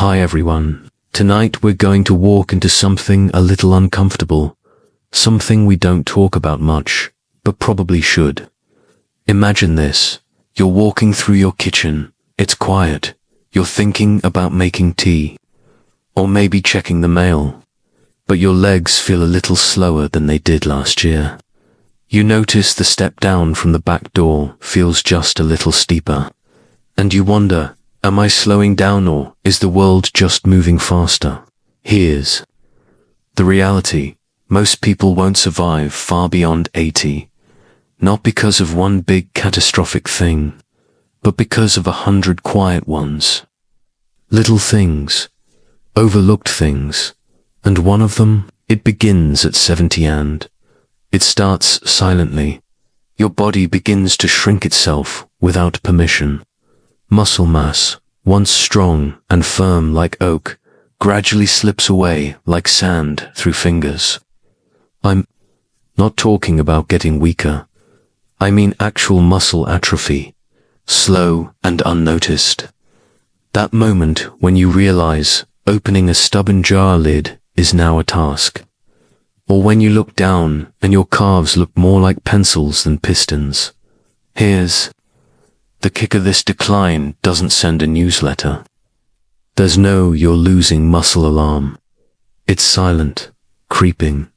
Hi everyone. Tonight we're going to walk into something a little uncomfortable. Something we don't talk about much, but probably should. Imagine this. You're walking through your kitchen. It's quiet. You're thinking about making tea. Or maybe checking the mail. But your legs feel a little slower than they did last year. You notice the step down from the back door feels just a little steeper. And you wonder, am I slowing down or is the world just moving faster? Here's the reality. Most people won't survive far beyond 80. Not because of one big catastrophic thing, but because of 100 quiet ones. Little things, overlooked things, and one of them, it begins at 70 and it starts silently. Your body begins to shrink itself without permission. Muscle mass, once strong and firm like oak, gradually slips away like sand through fingers. I'm not talking about getting weaker. I mean actual muscle atrophy, slow and unnoticed. That moment when you realize opening a stubborn jar lid is now a task. Or when you look down and your calves look more like pencils than pistons. Here's the kicker: this decline doesn't send a newsletter. There's no "you're losing muscle" alarm. It's silent, creeping,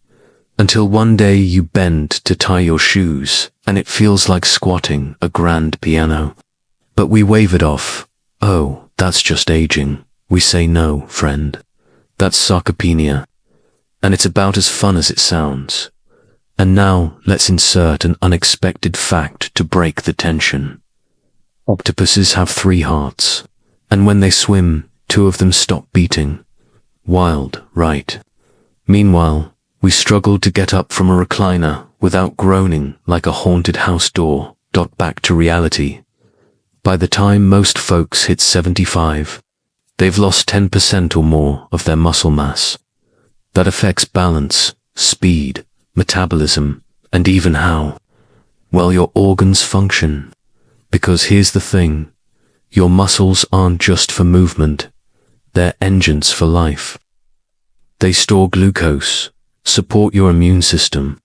until one day you bend to tie your shoes and it feels like squatting a grand piano. But we wave it off. Oh, that's just aging. We say, no, friend. That's sarcopenia. And it's about as fun as it sounds. And now let's insert an unexpected fact to break the tension. Octopuses have 3 hearts, and when they swim, 2 of them stop beating. Wild, right? Meanwhile, we struggle to get up from a recliner without groaning like a haunted house door. Back to reality. By the time most folks hit 75, they've lost 10% or more of their muscle mass. That affects balance, speed, metabolism, and even how, well, your organs function. Because here's the thing, your muscles aren't just for movement, they're engines for life. They store glucose, support your immune system,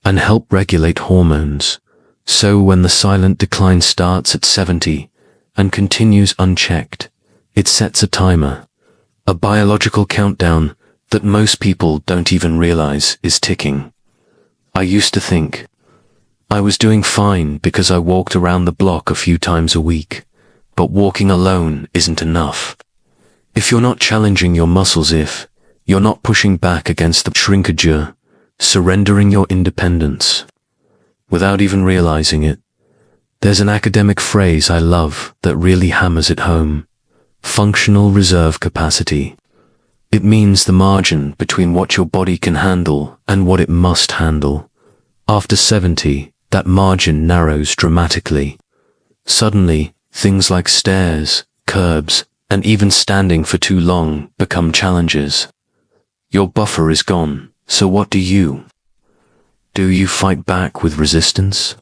and help regulate hormones. So when the silent decline starts at 70 and continues unchecked, it sets a timer, a biological countdown that most people don't even realize is ticking. I used to think I was doing fine because I walked around the block a few times a week, but walking alone isn't enough. If you're not challenging your muscles, if you're not pushing back against the shrinkage, surrendering your independence, without even realizing it, there's an academic phrase I love that really hammers it home: functional reserve capacity. It means the margin between what your body can handle and what it must handle. After 70, that margin narrows dramatically. Suddenly, things like stairs, curbs, and even standing for too long become challenges. Your buffer is gone, so what do? Do you fight back with resistance?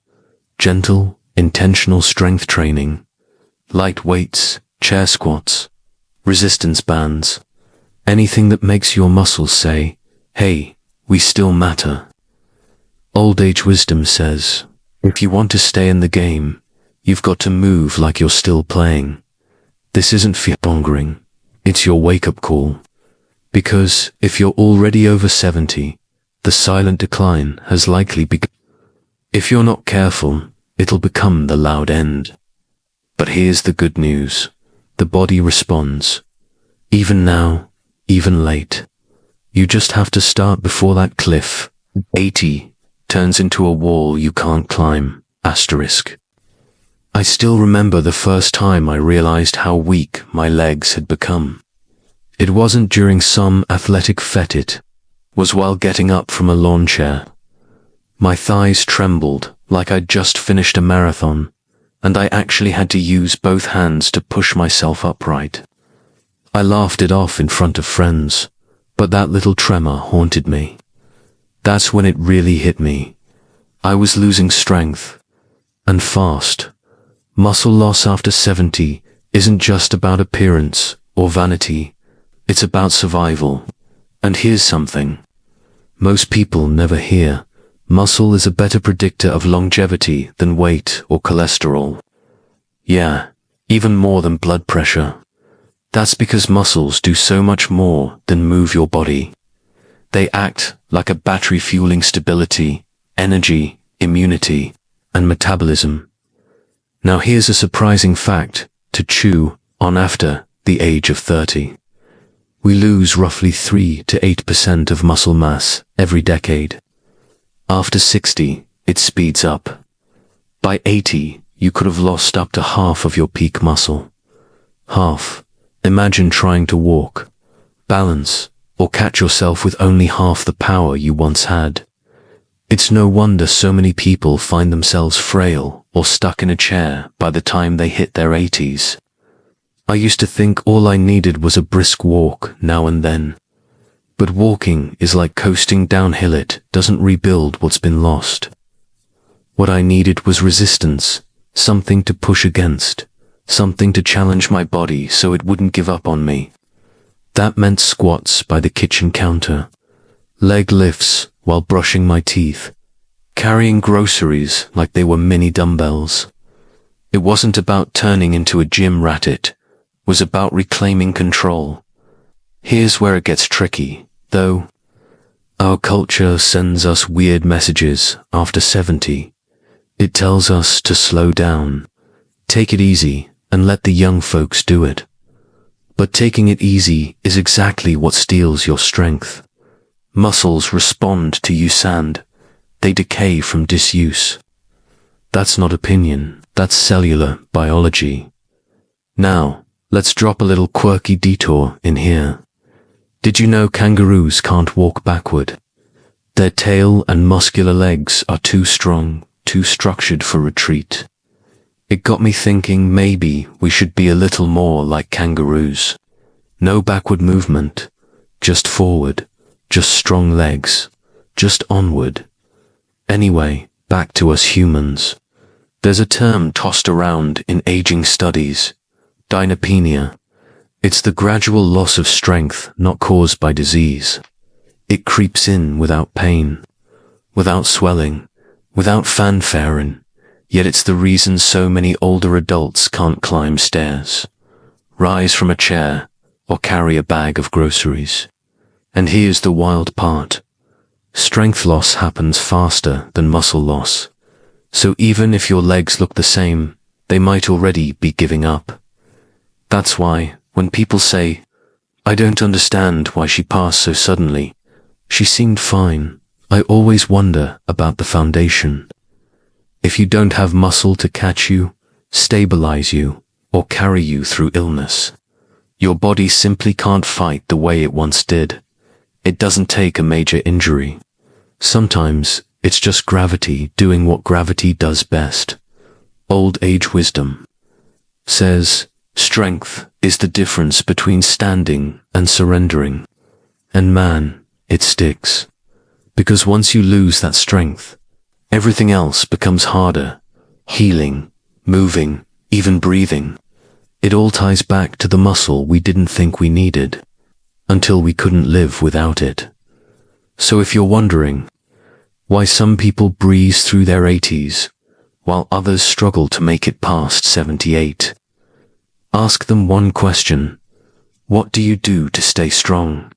Gentle, intentional strength training, light weights, chair squats, resistance bands, anything that makes your muscles say, hey, we still matter. Old age wisdom says, if you want to stay in the game, you've got to move like you're still playing. This isn't fear-mongering, it's your wake-up call. Because if you're already over 70, the silent decline has likely begun. If you're not careful, it'll become the loud end. But here's the good news. The body responds. Even now, even late. You just have to start before that cliff, 80, turns into a wall you can't climb. Asterisk. I still remember the first time I realized how weak my legs had become. It wasn't during some athletic fete, it was while getting up from a lawn chair. My thighs trembled like I'd just finished a marathon, and I actually had to use both hands to push myself upright. I laughed it off in front of friends, but that little tremor haunted me. That's when it really hit me. I was losing strength, and fast. Muscle loss after 70 isn't just about appearance or vanity. It's about survival. And here's something most people never hear. Muscle is a better predictor of longevity than weight or cholesterol. Yeah, even more than blood pressure. That's because muscles do so much more than move your body. They act like a battery fueling stability, energy, immunity, and metabolism. Now here's a surprising fact to chew on after the age of 30. We lose roughly 3 to 8% of muscle mass every decade. After 60, it speeds up. By 80, you could have lost up to half of your peak muscle. Half. Imagine trying to walk, balance, or catch yourself with only half the power you once had. It's no wonder so many people find themselves frail or stuck in a chair by the time they hit their 80s. I used to think all I needed was a brisk walk now and then. But walking is like coasting downhill. It doesn't rebuild what's been lost. What I needed was resistance, something to push against, something to challenge my body so it wouldn't give up on me. That meant squats by the kitchen counter, leg lifts while brushing my teeth, carrying groceries like they were mini dumbbells. It wasn't about turning into a gym rat. It was about reclaiming control. Here's where it gets tricky, though. Our culture sends us weird messages after 70. It tells us to slow down, take it easy, and let the young folks do it. But taking it easy is exactly what steals your strength. Muscles respond to use and they decay from disuse. That's not opinion, that's cellular biology. Now, let's drop a little quirky detour in here. Did you know kangaroos can't walk backward? Their tail and muscular legs are too strong, too structured for retreat. It got me thinking maybe we should be a little more like kangaroos. No backward movement, just forward, just strong legs, just onward. Anyway, back to us humans. There's a term tossed around in aging studies, dynapenia. It's the gradual loss of strength not caused by disease. It creeps in without pain, without swelling, without fanfare, yet it's the reason so many older adults can't climb stairs, rise from a chair, or carry a bag of groceries. And here's the wild part. Strength loss happens faster than muscle loss. So even if your legs look the same, they might already be giving up. That's why, when people say, "I don't understand why she passed so suddenly. She seemed fine," I always wonder about the foundation. If you don't have muscle to catch you, stabilize you, or carry you through illness, your body simply can't fight the way it once did. It doesn't take a major injury. Sometimes it's just gravity doing what gravity does best. Old age wisdom says, strength is the difference between standing and surrendering. And man, it sticks. Because once you lose that strength, everything else becomes harder. Healing, moving, even breathing. It all ties back to the muscle we didn't think we needed, until we couldn't live without it. So if you're wondering why some people breeze through their 80s, while others struggle to make it past 78, ask them one question. What do you do to stay strong?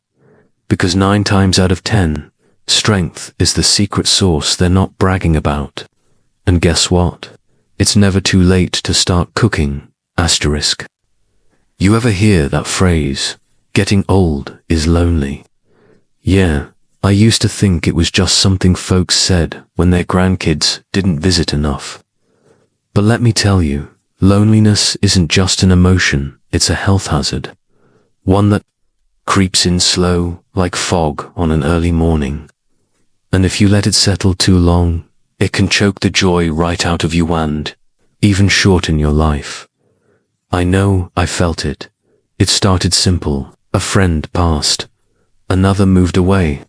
Because 9 times out of 10, strength is the secret sauce they're not bragging about. And guess what? It's never too late to start cooking. Asterisk. You ever hear that phrase, getting old is lonely? Yeah, I used to think it was just something folks said when their grandkids didn't visit enough. But let me tell you, loneliness isn't just an emotion, it's a health hazard. One that creeps in slow, like fog on an early morning. And if you let it settle too long, it can choke the joy right out of you and even shorten your life. I know, I felt it. It started simple. A friend passed. Another moved away.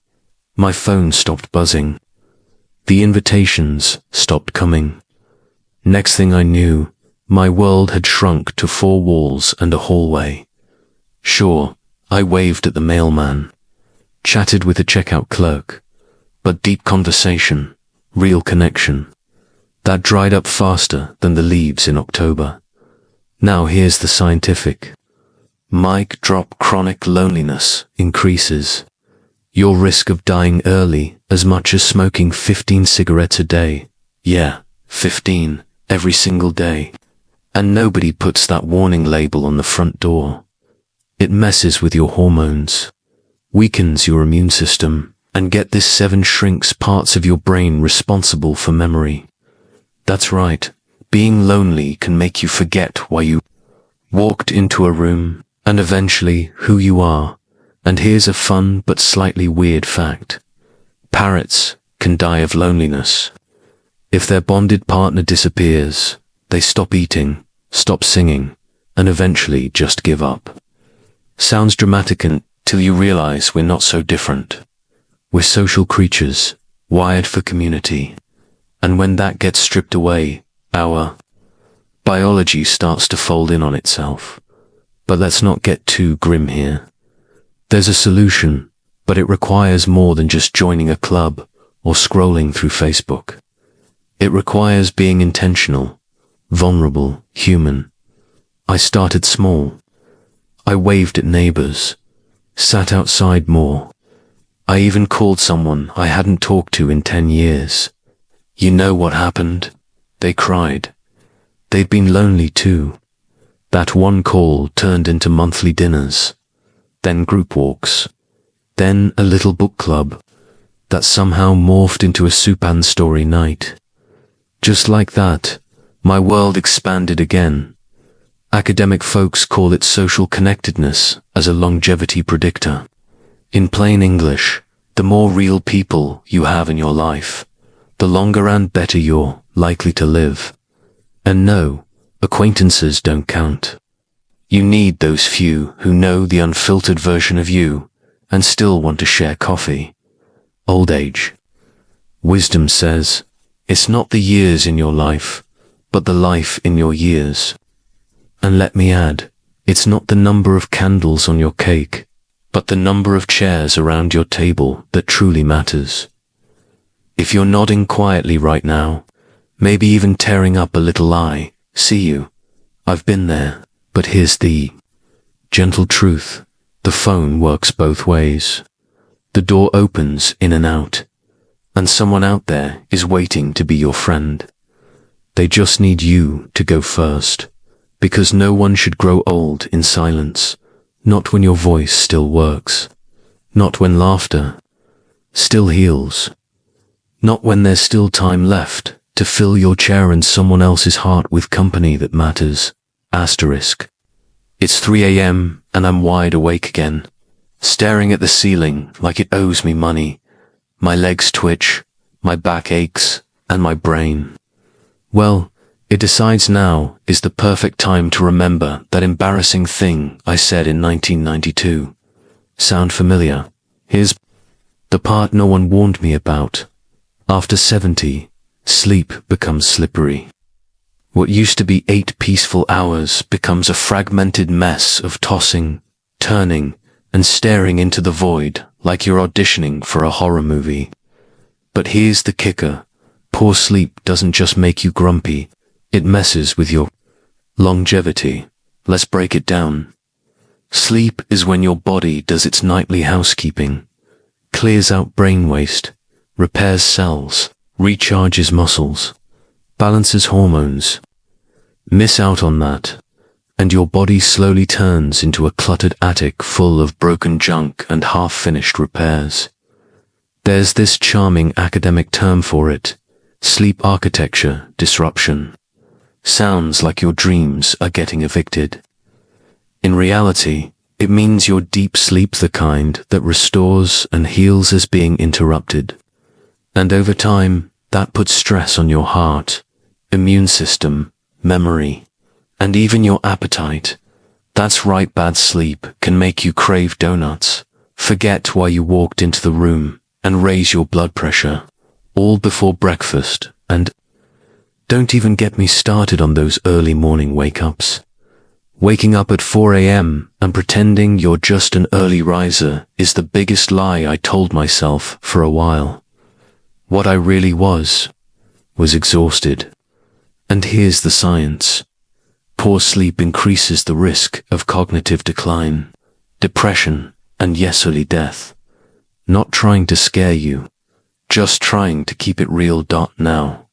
My phone stopped buzzing. The invitations stopped coming. Next thing I knew, my world had shrunk to 4 walls and a hallway. Sure, I waved at the mailman, chatted with the checkout clerk, but deep conversation, real connection, that dried up faster than the leaves in October. Now here's the scientific. Mic drop: chronic loneliness increases your risk of dying early as much as smoking 15 cigarettes a day. Yeah, 15, every single day. And nobody puts that warning label on the front door. It messes with your hormones, weakens your immune system, and get this, 7 shrinks parts of your brain responsible for memory. That's right, being lonely can make you forget why you walked into a room, and eventually who you are. And here's a fun but slightly weird fact. Parrots can die of loneliness. If their bonded partner disappears, they stop eating, stop singing, and eventually just give up. Sounds dramatic until you realize we're not so different. We're social creatures, wired for community. And when that gets stripped away, our biology starts to fold in on itself. But let's not get too grim here. There's a solution, but it requires more than just joining a club or scrolling through Facebook. It requires being intentional, vulnerable, human. I started small. I waved at neighbors, sat outside more. I even called someone I hadn't talked to in 10 years. You know what happened? They cried. They'd been lonely too. That one call turned into monthly dinners, then group walks, then a little book club that somehow morphed into a soup and story night. Just like that, my world expanded again. Academic folks call it social connectedness as a longevity predictor. In plain English, the more real people you have in your life, the longer and better you're likely to live. And no, acquaintances don't count. You need those few who know the unfiltered version of you and still want to share coffee. Old age. Wisdom says, it's not the years in your life, but the life in your years. And let me add, it's not the number of candles on your cake, but the number of chairs around your table that truly matters. If you're nodding quietly right now, maybe even tearing up a little eye, see you. I've been there, but here's the gentle truth. The phone works both ways. The door opens in and out, and someone out there is waiting to be your friend. They just need you to go first, because no one should grow old in silence, not when your voice still works, not when laughter still heals, not when there's still time left to fill your chair and someone else's heart with company that matters. Asterisk. It's 3 a.m. and I'm wide awake again, staring at the ceiling like it owes me money. My legs twitch, my back aches, and my brain. Well, it decides now is the perfect time to remember that embarrassing thing I said in 1992. Sound familiar? Here's the part no one warned me about. After 70, sleep becomes slippery. What used to be 8 peaceful hours becomes a fragmented mess of tossing, turning, and staring into the void like you're auditioning for a horror movie. But here's the kicker. Poor sleep doesn't just make you grumpy, it messes with your longevity. Let's break it down. Sleep is when your body does its nightly housekeeping, clears out brain waste, repairs cells, recharges muscles, balances hormones. Miss out on that, and your body slowly turns into a cluttered attic full of broken junk and half-finished repairs. There's this charming academic term for it, sleep architecture disruption. Sounds like your dreams are getting evicted. In reality, it means your deep sleep, the kind that restores and heals, is being interrupted. And over time, that puts stress on your heart, immune system, memory, and even your appetite. That's right, bad sleep can make you crave donuts, forget why you walked into the room, and raise your blood pressure, all before breakfast. And don't even get me started on those early morning wake-ups. Waking up at 4 a.m. and pretending you're just an early riser is the biggest lie I told myself for a while. What I really was exhausted. And here's the science. Poor sleep increases the risk of cognitive decline, depression, and yes, early death. Not trying to scare you, just trying to keep it real. Now,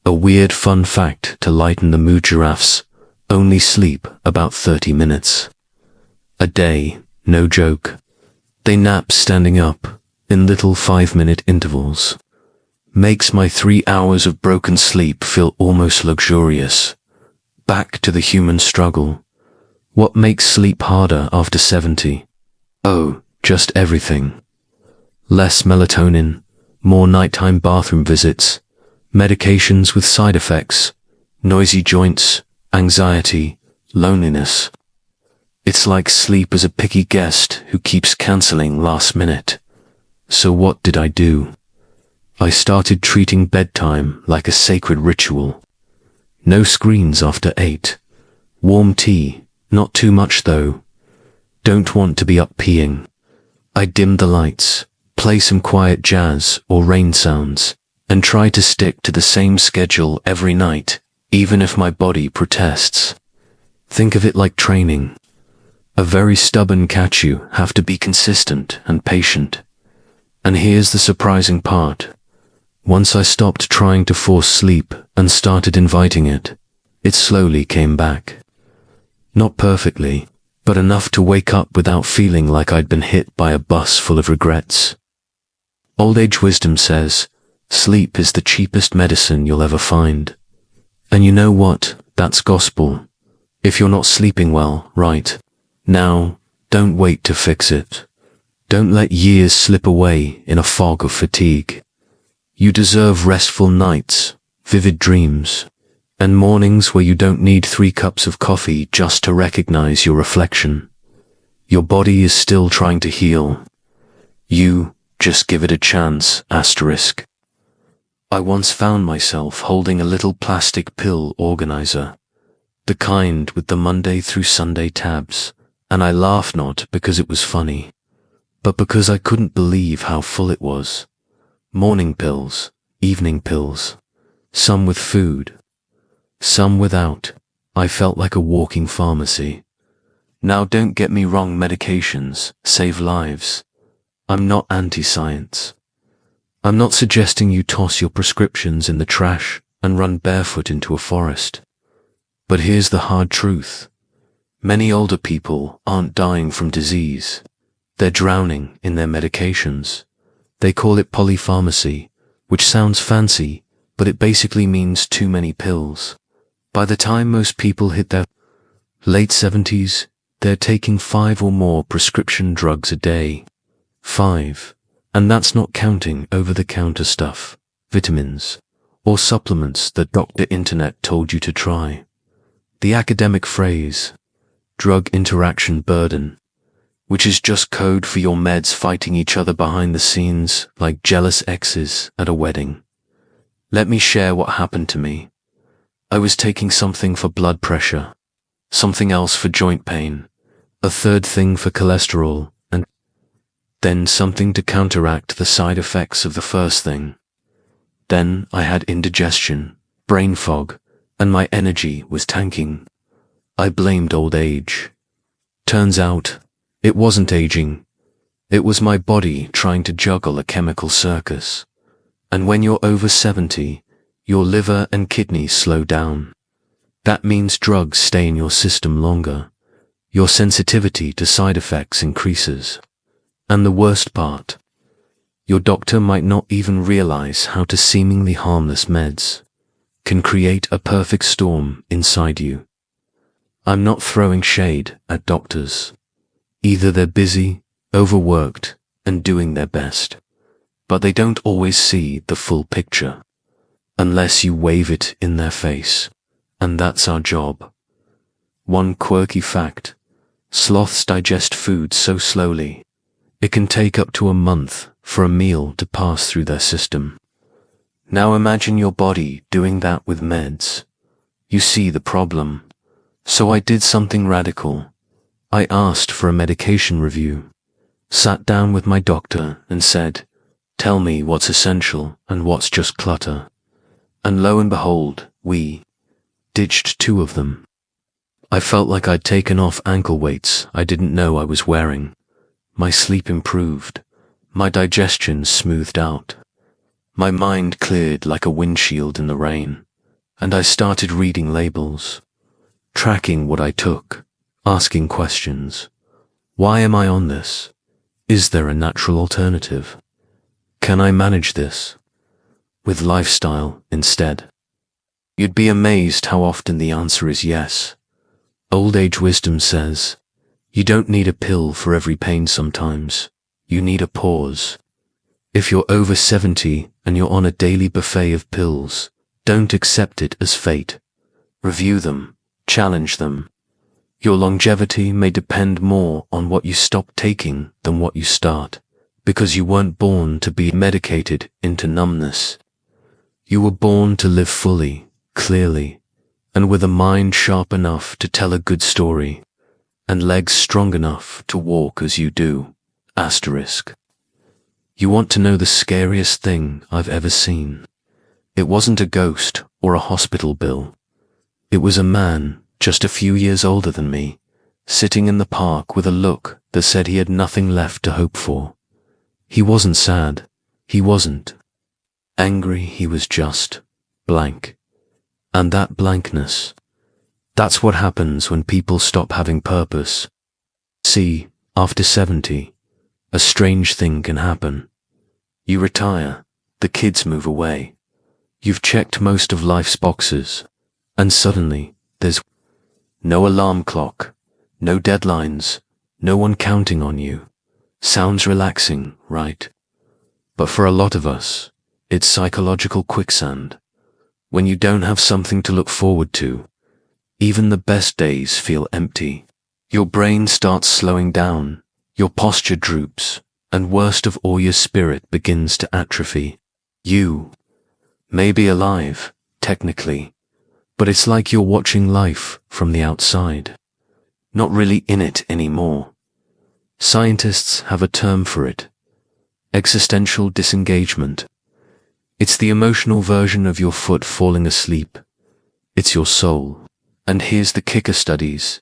a weird fun fact to lighten the mood: giraffes only sleep about 30 minutes a day, no joke. They nap standing up in little 5-minute intervals. Makes my 3 hours of broken sleep feel almost luxurious. Back to the human struggle. What makes sleep harder after 70? Oh, just everything. Less melatonin, more nighttime bathroom visits, medications with side effects, noisy joints, anxiety, loneliness. It's like sleep is a picky guest who keeps canceling last minute. So what did I do? I started treating bedtime like a sacred ritual. No screens after 8. Warm tea, not too much though. Don't want to be up peeing. I dim the lights, play some quiet jazz or rain sounds, and try to stick to the same schedule every night, even if my body protests. Think of it like training. A very stubborn cat. You have to be consistent and patient. And here's the surprising part. Once I stopped trying to force sleep and started inviting it, it slowly came back. Not perfectly, but enough to wake up without feeling like I'd been hit by a bus full of regrets. Old age wisdom says, sleep is the cheapest medicine you'll ever find. And you know what? That's gospel. If you're not sleeping well, right now, don't wait to fix it. Don't let years slip away in a fog of fatigue. You deserve restful nights, vivid dreams, and mornings where you don't need 3 cups of coffee just to recognize your reflection. Your body is still trying to heal. You just give it a chance. I once found myself holding a little plastic pill organizer, the kind with the Monday through Sunday tabs, and I laughed not because it was funny, but because I couldn't believe how full it was. Morning pills, evening pills, some with food, some without. I felt like a walking pharmacy. Now don't get me wrong, medications save lives. I'm not anti-science. I'm not suggesting you toss your prescriptions in the trash and run barefoot into a forest. But here's the hard truth. Many older people aren't dying from disease. They're drowning in their medications. They call it polypharmacy, which sounds fancy, but it basically means too many pills. By the time most people hit their late 70s, they're taking 5 or more prescription drugs a day. 5. And that's not counting over-the-counter stuff, vitamins, or supplements that Dr. Internet told you to try. The academic phrase, drug interaction burden, which is just code for your meds fighting each other behind the scenes like jealous exes at a wedding. Let me share what happened to me. I was taking something for blood pressure, something else for joint pain, a third thing for cholesterol, and then something to counteract the side effects of the first thing. Then I had indigestion, brain fog, and my energy was tanking. I blamed old age. Turns out, it wasn't aging. It was my body trying to juggle a chemical circus. And when you're over 70, your liver and kidneys slow down. That means drugs stay in your system longer. Your sensitivity to side effects increases. And the worst part, your doctor might not even realize how to seemingly harmless meds can create a perfect storm inside you. I'm not throwing shade at doctors. Either they're busy, overworked, and doing their best, but they don't always see the full picture, unless you wave it in their face, and that's our job. One quirky fact, sloths digest food so slowly, it can take up to a month for a meal to pass through their system. Now imagine your body doing that with meds. You see the problem. So I did something radical. I asked for a medication review, sat down with my doctor and said, "Tell me what's essential and what's just clutter." And lo and behold, we ditched 2 of them. I felt like I'd taken off ankle weights I didn't know I was wearing. My sleep improved, my digestion smoothed out, my mind cleared like a windshield in the rain, and I started reading labels, tracking what I took, asking questions. Why am I on this? Is there a natural alternative? Can I manage this with lifestyle instead? You'd be amazed how often the answer is yes. Old age wisdom says, you don't need a pill for every pain sometimes. You need a pause. If you're over 70 and you're on a daily buffet of pills, don't accept it as fate. Review them, challenge them. Your longevity may depend more on what you stop taking than what you start, because you weren't born to be medicated into numbness. You were born to live fully, clearly, and with a mind sharp enough to tell a good story, and legs strong enough to walk as you do. Asterisk. You want to know the scariest thing I've ever seen? It wasn't a ghost or a hospital bill. It was a man just a few years older than me, sitting in the park with a look that said he had nothing left to hope for. He wasn't sad. He wasn't angry. He was just blank. And that blankness, that's what happens when people stop having purpose. See, after 70, a strange thing can happen. You retire, the kids move away. You've checked most of life's boxes, and suddenly there's no alarm clock, no deadlines, no one counting on you. Sounds relaxing, right? But for a lot of us, it's psychological quicksand. When you don't have something to look forward to, even the best days feel empty. Your brain starts slowing down, your posture droops, and worst of all, your spirit begins to atrophy. You may be alive, technically, but it's like you're watching life from the outside, not really in it anymore. Scientists have a term for it: existential disengagement. It's the emotional version of your foot falling asleep. It's your soul. And here's the kicker: studies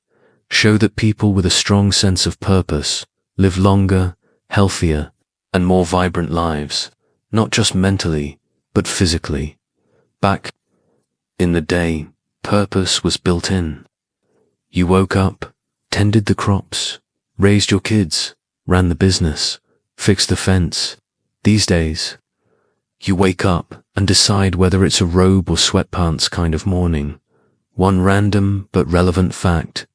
show that people with a strong sense of purpose live longer, healthier, and more vibrant lives, not just mentally, but physically. Back in the day, purpose was built in. You woke up, tended the crops, raised your kids, ran the business, fixed the fence. These days, you wake up and decide whether it's a robe or sweatpants kind of morning. One random but relevant fact: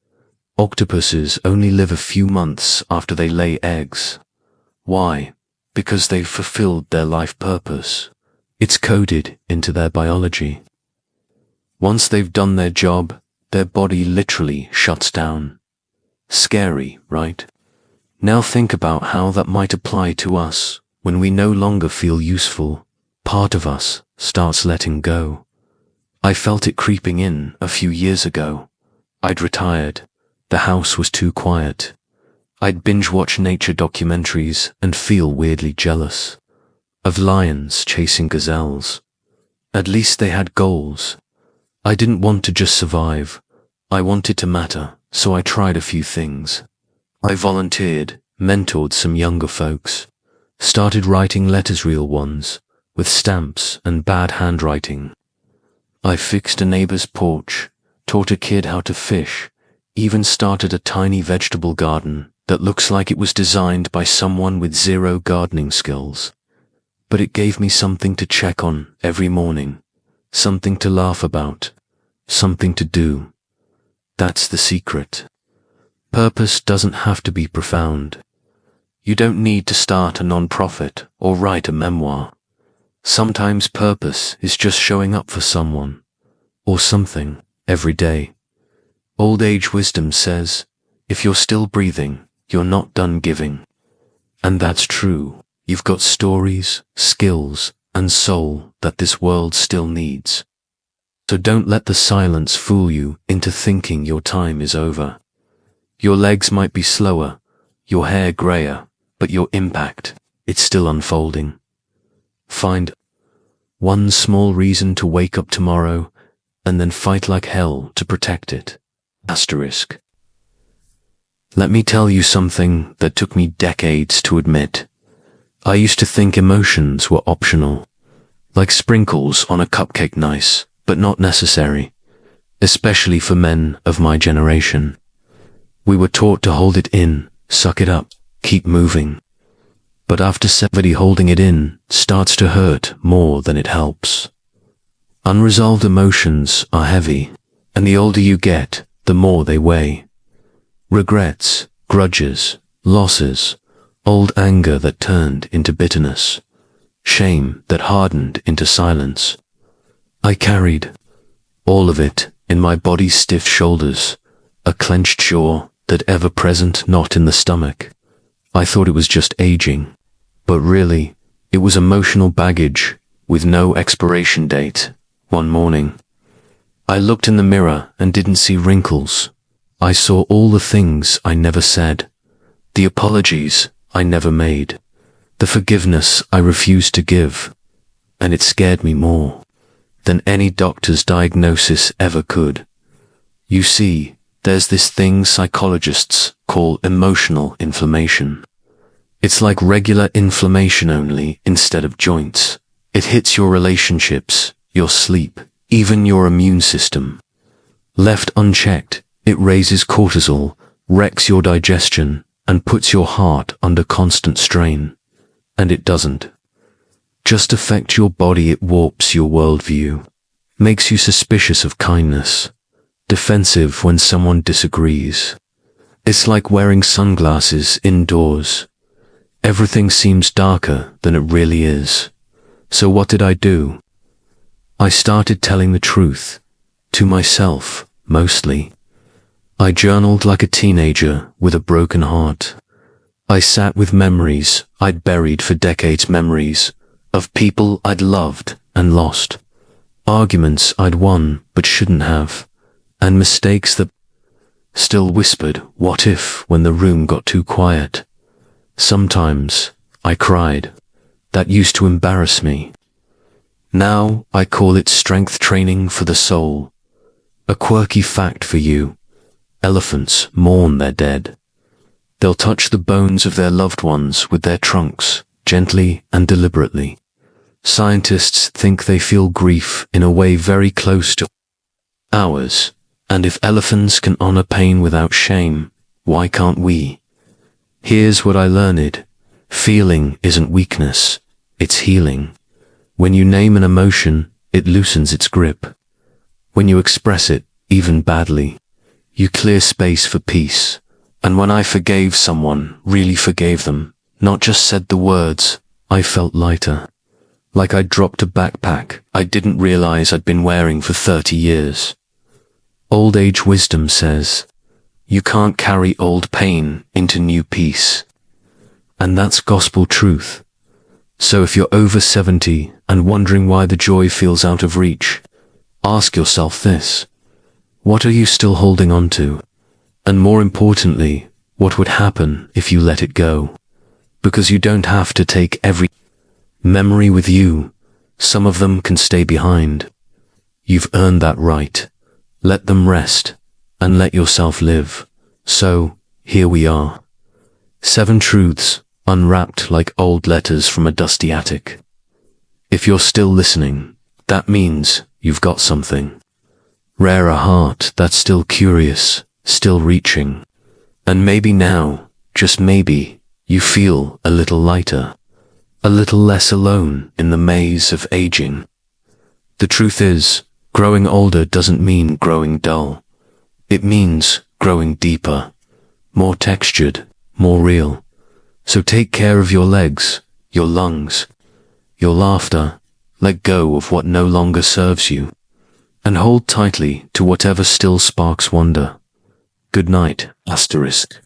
octopuses only live a few months after they lay eggs. Why? Because they've fulfilled their life purpose. It's coded into their biology. Once they've done their job, their body literally shuts down. Scary, right? Now think about how that might apply to us when we no longer feel useful. Part of us starts letting go. I felt it creeping in a few years ago. I'd retired. The house was too quiet. I'd binge-watch nature documentaries and feel weirdly jealous of lions chasing gazelles. At least they had goals. I didn't want to just survive. I wanted to matter, so I tried a few things. I volunteered, mentored some younger folks, started writing letters, real ones, with stamps and bad handwriting. I fixed a neighbor's porch, taught a kid how to fish, even started a tiny vegetable garden that looks like it was designed by someone with zero gardening skills. But it gave me something to check on every morning, something to laugh about, something to do. That's the secret. Purpose doesn't have to be profound. You don't need to start a non-profit or write a memoir. Sometimes purpose is just showing up for someone or something every day. Old age wisdom says, if you're still breathing, you're not done giving. And that's true. You've got stories, skills, and soul that this world still needs. So don't let the silence fool you into thinking your time is over. Your legs might be slower, your hair grayer, but your impact, it's still unfolding. Find one small reason to wake up tomorrow and then fight like hell to protect it. Asterisk. Let me tell you something that took me decades to admit. I used to think emotions were optional, like sprinkles on a cupcake, nice, but not necessary, especially for men of my generation. We were taught to hold it in, suck it up, keep moving. But after 70, holding it in starts to hurt more than it helps. Unresolved emotions are heavy, and the older you get, the more they weigh. Regrets, grudges, losses, old anger that turned into bitterness, shame that hardened into silence. I carried all of it in my body's stiff shoulders, a clenched jaw that ever-present knot in the stomach. I thought it was just aging, but really, it was emotional baggage with no expiration date. One morning, I looked in the mirror and didn't see wrinkles. I saw all the things I never said, the apologies I never made, the forgiveness I refused to give, and it scared me more than any doctor's diagnosis ever could. You see, there's this thing psychologists call emotional inflammation. It's like regular inflammation only instead of joints. It hits your relationships, your sleep, even your immune system. Left unchecked, it raises cortisol, wrecks your digestion, and puts your heart under constant strain. And it doesn't just affect your body, it warps your worldview, makes you suspicious of kindness, defensive when someone disagrees. It's like wearing sunglasses indoors. Everything seems darker than it really is. So what did I do? I started telling the truth, to myself, mostly. I journaled like a teenager with a broken heart. I sat with memories I'd buried for decades, memories of people I'd loved and lost, arguments I'd won but shouldn't have, and mistakes that still whispered, what if, when the room got too quiet. Sometimes I cried. That used to embarrass me. Now I call it strength training for the soul. A quirky fact for you. Elephants mourn their dead. They'll touch the bones of their loved ones with their trunks, gently and deliberately. Scientists think they feel grief in a way very close to ours, and if elephants can honor pain without shame, why can't we? Here's what I learned. Feeling isn't weakness, it's healing. When you name an emotion, it loosens its grip. When you express it, even badly, you clear space for peace. And when I forgave someone, really forgave them, not just said the words, I felt lighter. Like I dropped a backpack I didn't realize I'd been wearing for 30 years. Old age wisdom says, you can't carry old pain into new peace. And that's gospel truth. So if you're over 70 and wondering why the joy feels out of reach, ask yourself this. What are you still holding on to? And more importantly, what would happen if you let it go? Because you don't have to take every memory with you. Some of them can stay behind. You've earned that right. Let them rest and let yourself live. So, here we are. 7 truths unwrapped like old letters from a dusty attic. If you're still listening, that means you've got something. Rare, a heart that's still curious, still reaching. And maybe now, just maybe, you feel a little lighter, a little less alone in the maze of aging. The truth is, growing older doesn't mean growing dull. It means growing deeper, more textured, more real. So take care of your legs, your lungs, your laughter. Let go of what no longer serves you, and hold tightly to whatever still sparks wonder. Good night, asterisk.